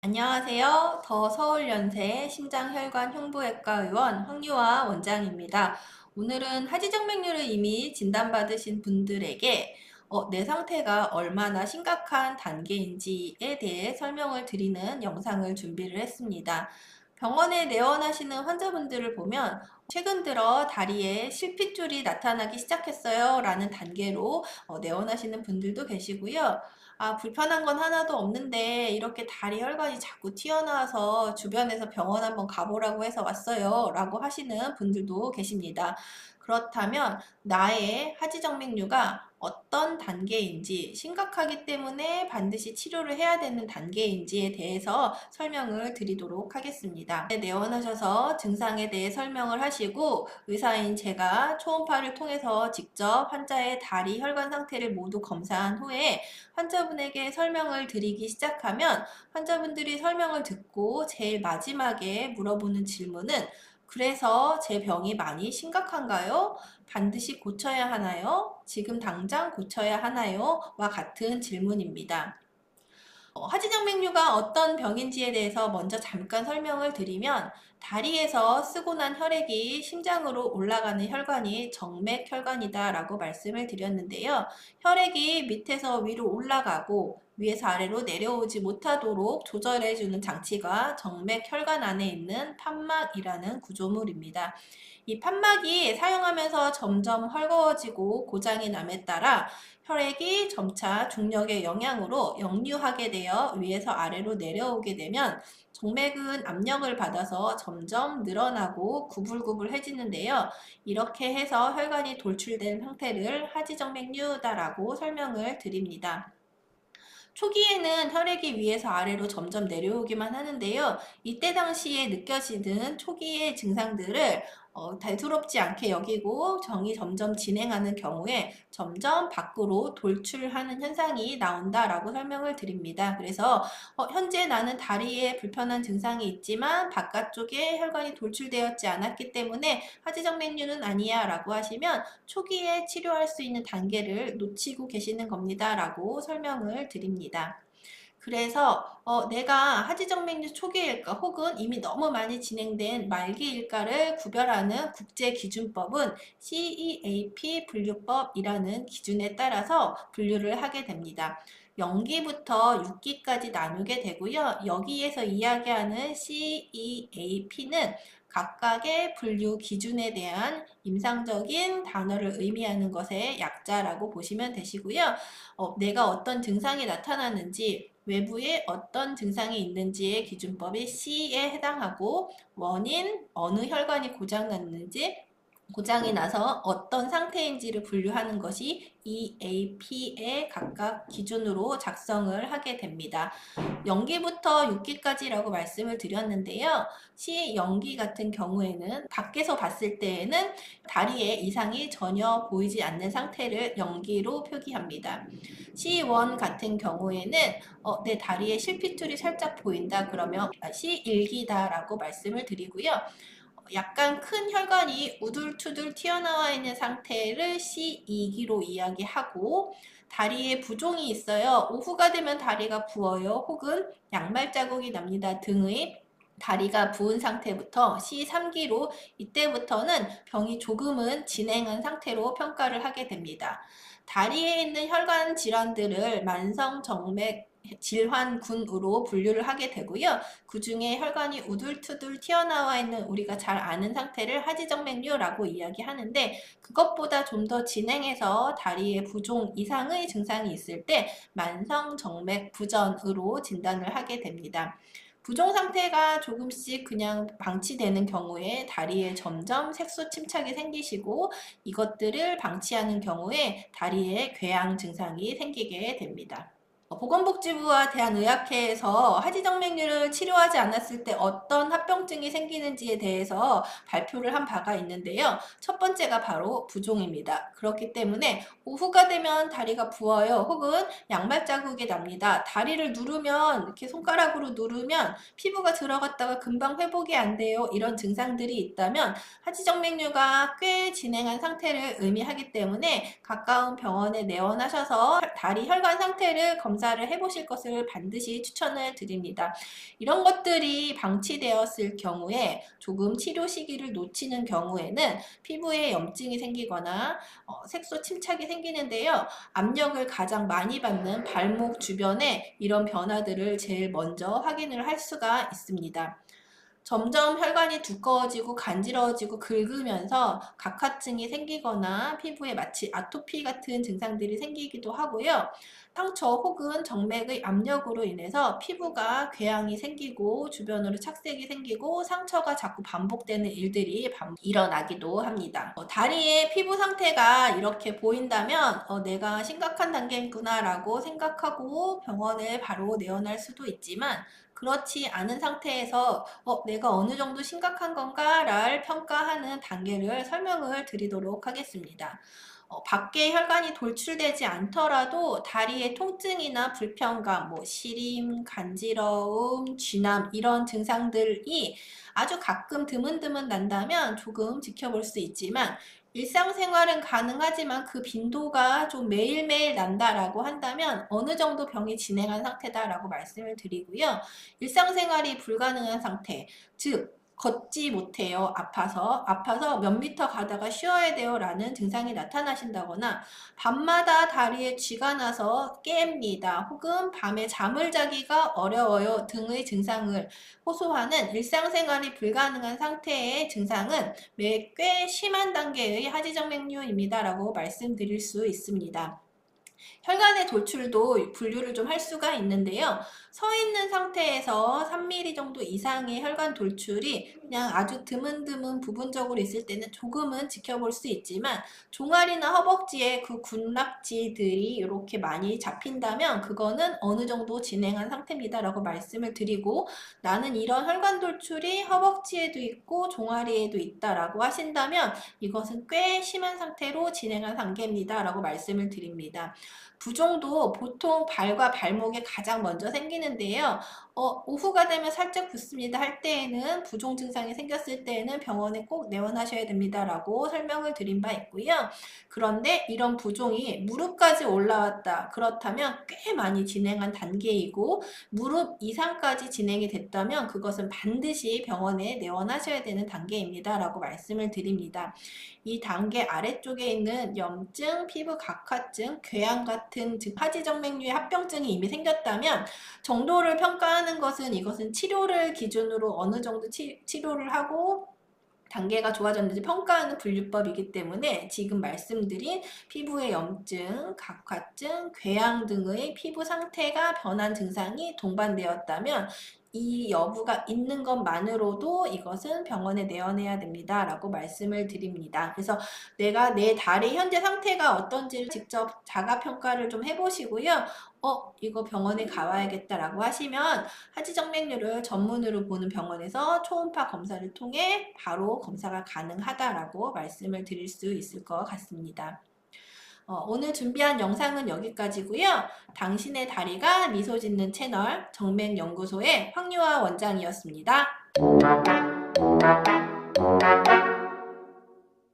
안녕하세요. 더 서울연세 심장혈관 흉부외과 의원 황유아 원장입니다. 오늘은 하지정맥류를 이미 진단받으신 분들에게 내 상태가 얼마나 심각한 단계인지에 대해 설명을 드리는 영상을 준비를 했습니다. 병원에 내원하시는 환자분들을 보면 최근 들어 다리에 실핏줄이 나타나기 시작했어요 라는 단계로 내원하시는 분들도 계시고요. 불편한 건 하나도 없는데 이렇게 다리 혈관이 자꾸 튀어나와서 주변에서 병원 한번 가보라고 해서 왔어요 라고 하시는 분들도 계십니다. 그렇다면 나의 하지정맥류가 어떤 단계인지, 심각하기 때문에 반드시 치료를 해야 되는 단계인지에 대해서 설명을 드리도록 하겠습니다. 내원하셔서 증상에 대해 설명을 하시고 의사인 제가 초음파를 통해서 직접 환자의 다리 혈관 상태를 모두 검사한 후에 환자분에게 설명을 드리기 시작하면 환자분들이 설명을 듣고 제일 마지막에 물어보는 질문은 그래서 제 병이 많이 심각한가요? 반드시 고쳐야 하나요? 지금 당장 고쳐야 하나요? 와 같은 질문입니다. 하지정맥류가 어떤 병인지에 대해서 먼저 잠깐 설명을 드리면 다리에서 쓰고 난 혈액이 심장으로 올라가는 혈관이 정맥혈관이다 라고 말씀을 드렸는데요. 혈액이 밑에서 위로 올라가고 위에서 아래로 내려오지 못하도록 조절해주는 장치가 정맥혈관 안에 있는 판막이라는 구조물입니다. 이 판막이 사용하면서 점점 헐거워지고 고장이 남에 따라 혈액이 점차 중력의 영향으로 역류하게 되어 위에서 아래로 내려오게 되면 정맥은 압력을 받아서 점점 늘어나고 구불구불해지는데요. 이렇게 해서 혈관이 돌출된 상태를 하지정맥류다라고 설명을 드립니다. 초기에는 혈액이 위에서 아래로 점점 내려오기만 하는데요. 이때 당시에 느껴지는 초기의 증상들을 대수롭지 않게 여기고 정이 점점 진행하는 경우에 점점 밖으로 돌출하는 현상이 나온다라고 설명을 드립니다. 그래서 현재 나는 다리에 불편한 증상이 있지만 바깥쪽에 혈관이 돌출되었지 않았기 때문에 하지정맥류는 아니야 라고 하시면 초기에 치료할 수 있는 단계를 놓치고 계시는 겁니다 라고 설명을 드립니다. 그래서 내가 하지정맥류 초기일까 혹은 이미 너무 많이 진행된 말기일까를 구별하는 국제기준법은 CEAP 분류법이라는 기준에 따라서 분류를 하게 됩니다. 0기부터 6기까지 나누게 되고요. 여기에서 이야기하는 CEAP는 각각의 분류 기준에 대한 임상적인 단어를 의미하는 것의 약자라고 보시면 되시고요. 내가 어떤 증상이 나타나는지 외부에 어떤 증상이 있는지의 기준법이 C에 해당하고 원인, 어느 혈관이 고장났는지 고장이 나서 어떤 상태인지를 분류하는 것이 EAP의 각각 기준으로 작성을 하게 됩니다. 0기부터 6기까지라고 말씀을 드렸는데요. C0기 같은 경우에는 밖에서 봤을 때에는 다리에 이상이 전혀 보이지 않는 상태를 0기로 표기합니다. C1 같은 경우에는 내 다리에 실핏줄이 살짝 보인다 그러면 C1기다 라고 말씀을 드리고요. 약간 큰 혈관이 우둘투둘 튀어나와 있는 상태를 C2기로 이야기하고 다리에 부종이 있어요. 오후가 되면 다리가 부어요. 혹은 양말 자국이 납니다. 등의 다리가 부은 상태부터 C3기로 이때부터는 병이 조금은 진행한 상태로 평가를 하게 됩니다. 다리에 있는 혈관 질환들을 만성정맥 질환군으로 분류를 하게 되고요. 그 중에 혈관이 우둘투둘 튀어나와 있는 우리가 잘 아는 상태를 하지정맥류라고 이야기하는데 그것보다 좀 더 진행해서 다리에 부종 이상의 증상이 있을 때 만성정맥 부전으로 진단을 하게 됩니다. 부종 상태가 조금씩 그냥 방치되는 경우에 다리에 점점 색소 침착이 생기시고 이것들을 방치하는 경우에 다리에 궤양 증상이 생기게 됩니다. 보건복지부와 대한의학회에서 하지정맥류를 치료하지 않았을 때 어떤 합병증이 생기는지에 대해서 발표를 한 바가 있는데요. 첫 번째가 바로 부종입니다. 그렇기 때문에 오후가 되면 다리가 부어요. 혹은 양말 자국이 납니다. 다리를 누르면 이렇게 손가락으로 누르면 피부가 들어갔다가 금방 회복이 안 돼요. 이런 증상들이 있다면 하지정맥류가 꽤 진행한 상태를 의미하기 때문에 가까운 병원에 내원하셔서 다리 혈관 상태를 검사 검사를 해보실 것을 반드시 추천을 드립니다. 이런 것들이 방치되었을 경우에 조금 치료 시기를 놓치는 경우에는 피부에 염증이 생기거나 색소 침착이 생기는데요. 압력을 가장 많이 받는 발목 주변에 이런 변화들을 제일 먼저 확인을 할 수가 있습니다. 점점 혈관이 두꺼워지고 간지러워지고 긁으면서 각화증이 생기거나 피부에 마치 아토피 같은 증상들이 생기기도 하고요. 상처 혹은 정맥의 압력으로 인해서 피부가 궤양이 생기고 주변으로 착색이 생기고 상처가 자꾸 반복되는 일들이 일어나기도 합니다. 다리의 피부 상태가 이렇게 보인다면 내가 심각한 단계구나 라고 생각하고 병원에 바로 내원할 수도 있지만, 그렇지 않은 상태에서 내가 어느 정도 심각한 건가를 평가하는 단계를 설명을 드리도록 하겠습니다. 밖에 혈관이 돌출되지 않더라도 다리의 통증이나 불편감, 시림, 간지러움, 쥐남 이런 증상들이 아주 가끔 드문드문 난다면 조금 지켜볼 수 있지만, 일상생활은 가능하지만 그 빈도가 좀 매일매일 난다라고 한다면 어느 정도 병이 진행한 상태다라고 말씀을 드리고요. 일상생활이 불가능한 상태, 즉 걷지 못해요. 아파서 몇 미터 가다가 쉬어야 돼요 라는 증상이 나타나신다거나, 밤마다 다리에 쥐가 나서 깹니다. 혹은 밤에 잠을 자기가 어려워요 등의 증상을 호소하는 일상생활이 불가능한 상태의 증상은 꽤 심한 단계의 하지정맥류입니다 라고 말씀드릴 수 있습니다. 혈관의 돌출도 분류를 좀 할 수가 있는데요. 서 있는 상태에서 3mm 정도 이상의 혈관 돌출이 그냥 아주 드문드문 부분적으로 있을 때는 조금은 지켜볼 수 있지만, 종아리나 허벅지에 그 군락지들이 이렇게 많이 잡힌다면 그거는 어느 정도 진행한 상태입니다 라고 말씀을 드리고, 나는 이런 혈관 돌출이 허벅지에도 있고 종아리에도 있다라고 하신다면 이것은 꽤 심한 상태로 진행한 단계입니다 라고 말씀을 드립니다. 부종도 보통 발과 발목에 가장 먼저 생기는데요. 오후가 되면 살짝 붓습니다 할 때에는, 부종 증상이 생겼을 때에는 병원에 꼭 내원하셔야 됩니다 라고 설명을 드린 바 있고요. 그런데 이런 부종이 무릎까지 올라왔다, 그렇다면 꽤 많이 진행한 단계이고, 무릎 이상까지 진행이 됐다면 그것은 반드시 병원에 내원하셔야 되는 단계입니다 라고 말씀을 드립니다. 이 단계 아래쪽에 있는 염증, 피부 각화증, 궤양 같은 하지정맥류의 합병증이 이미 생겼다면 정도를 평가하는 것은, 이것은 치료를 기준으로 어느 정도 치료를 하고 단계가 좋아졌는지 평가하는 분류법이기 때문에, 지금 말씀드린 피부의 염증, 각화증, 궤양 등의 피부 상태가 변한 증상이 동반되었다면 이 여부가 있는 것만으로도 이것은 병원에 내원해야 됩니다 라고 말씀을 드립니다. 그래서 내가 내 다리 현재 상태가 어떤지를 직접 자가평가를 좀 해보시고요. 이거 병원에 가봐야겠다라고 하시면 하지정맥류를 전문으로 보는 병원에서 초음파 검사를 통해 바로 검사가 가능하다라고 말씀을 드릴 수 있을 것 같습니다. 오늘 준비한 영상은 여기까지고요. 당신의 다리가 미소 짓는 채널 정맥연구소의 황유아 원장이었습니다.